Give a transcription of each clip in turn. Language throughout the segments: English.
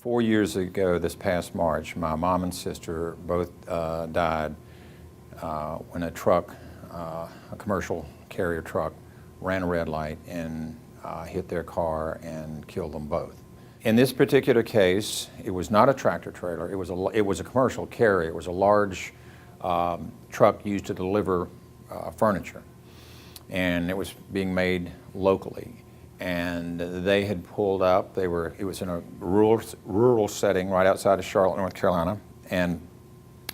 4 years ago, this past March, my mom and sister both died when a truck, a commercial carrier truck, ran a red light and hit their car and killed them both. In this particular case, it was not a tractor trailer. It was a commercial carrier. It was a large truck used to deliver furniture, and it was being made locally. And they had pulled up. It was in a rural setting right outside of Charlotte, North Carolina, and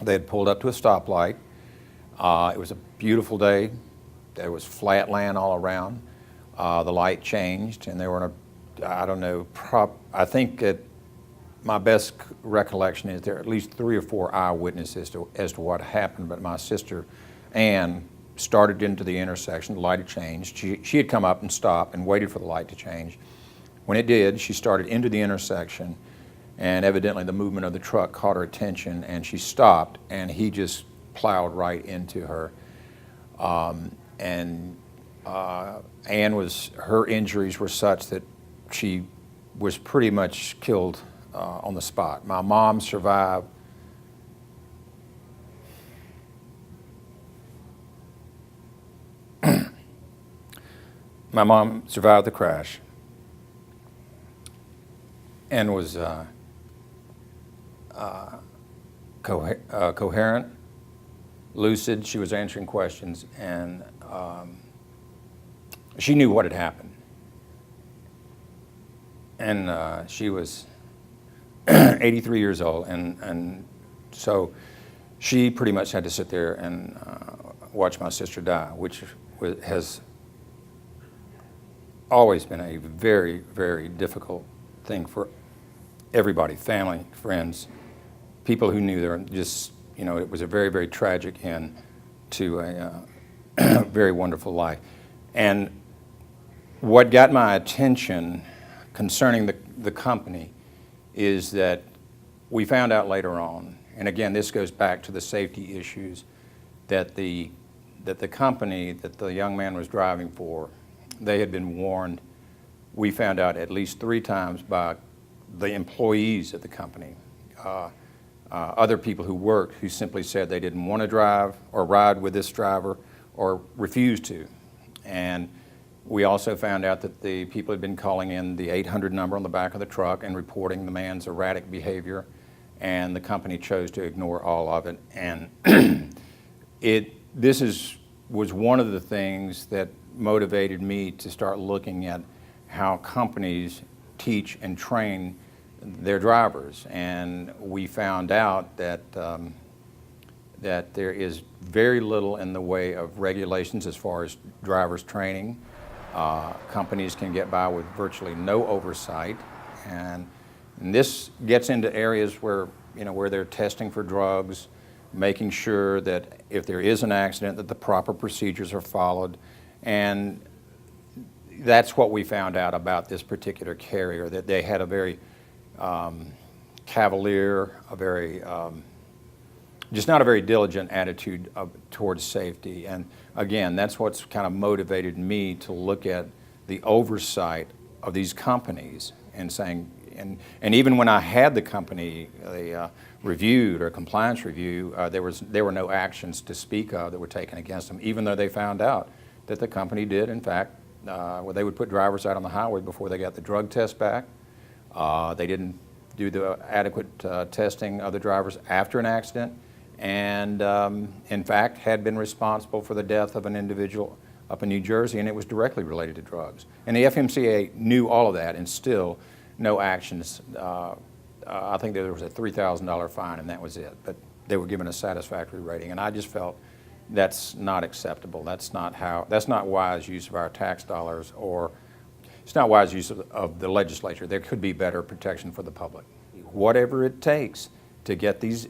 they had pulled up to a stoplight. It was a beautiful day. There was flat land all around. The light changed, and they were in a, I don't know, I think that my best recollection is there are at least 3 or 4 eyewitnesses as to what happened, but my sister, Ann, started into the intersection. The light had changed. She had come up and stopped and waited for the light to change. When it did, she started into the intersection, and evidently the movement of the truck caught her attention, and she stopped, and he just plowed right into her. Ann her injuries were such that she was pretty much killed on the spot. My mom survived. My mom survived the crash and was coherent, lucid. She was answering questions, and she knew what had happened. And she was 83 years old, and so she pretty much had to sit there and watch my sister die, which has always been a very, very difficult thing for everybody, family, friends, people who knew her. Just, it was a very, very tragic end to a very wonderful life. And what got my attention concerning the company is that we found out later on, and again, this goes back to the safety issues, that the company that the young man was driving for, they had been warned, we found out at least 3 times by the employees at the company, other people who worked, who simply said they didn't want to drive or ride with this driver or refused to. And we also found out that the people had been calling in the 800 number on the back of the truck and reporting the man's erratic behavior, and the company chose to ignore all of it. And was one of the things that motivated me to start looking at how companies teach and train their drivers. And we found out that that there is very little in the way of regulations as far as drivers training. Companies can get by with virtually no oversight, and this gets into areas where where they're testing for drugs, making sure that if there is an accident that the proper procedures are followed. And that's what we found out about this particular carrier, that they had a very cavalier, just not a very diligent attitude towards safety. And again, that's what's kind of motivated me to look at the oversight of these companies and saying, and even when I had the company reviewed or compliance review, there were no actions to speak of that were taken against them, even though they found out that the company did, in fact, they would put drivers out on the highway before they got the drug test back. They didn't do the adequate testing of the drivers after an accident, and in fact had been responsible for the death of an individual up in New Jersey, and it was directly related to drugs. And the FMCA knew all of that, and still no actions. I think there was a $3,000 fine, and that was it. But they were given a satisfactory rating, and I just felt that's not acceptable. That's not wise use of our tax dollars, or it's not wise use of the legislature. There could be better protection for the public. Whatever it takes to get these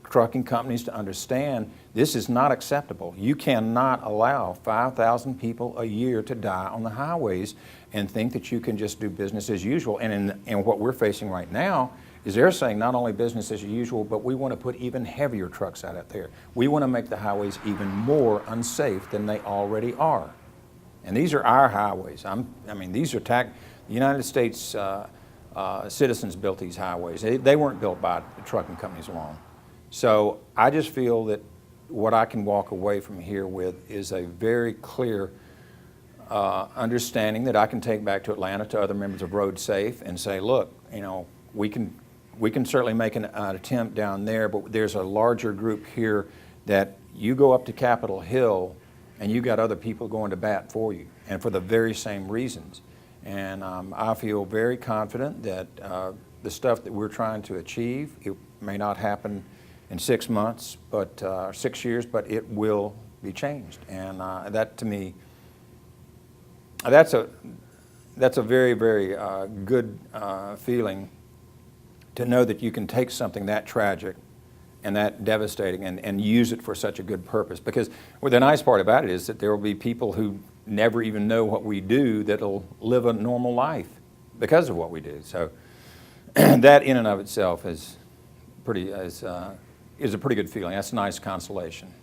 trucking companies to understand this is not acceptable. You cannot allow 5,000 people a year to die on the highways and think that you can just do business as usual. And what we're facing right now is they're saying not only business as usual, but we want to put even heavier trucks out there. We want to make the highways even more unsafe than they already are. And these are our highways. These are the United States citizens built these highways. They weren't built by the trucking companies alone. So I just feel that what I can walk away from here with is a very clear understanding that I can take back to Atlanta, to other members of Road Safe, and say, look, you know, we can certainly make an attempt down there, but there's a larger group here that you go up to Capitol Hill and you got other people going to bat for you, and for the very same reasons. And I feel very confident that the stuff that we're trying to achieve, it may not happen in 6 months, but 6 years, but it will be changed. And that, to me, that's a very, very good feeling, to know that you can take something that tragic and that devastating and use it for such a good purpose. Because well, the nice part about it is that there will be people who never even know what we do that'll live a normal life because of what we do. So that in and of itself is a pretty good feeling. That's a nice consolation.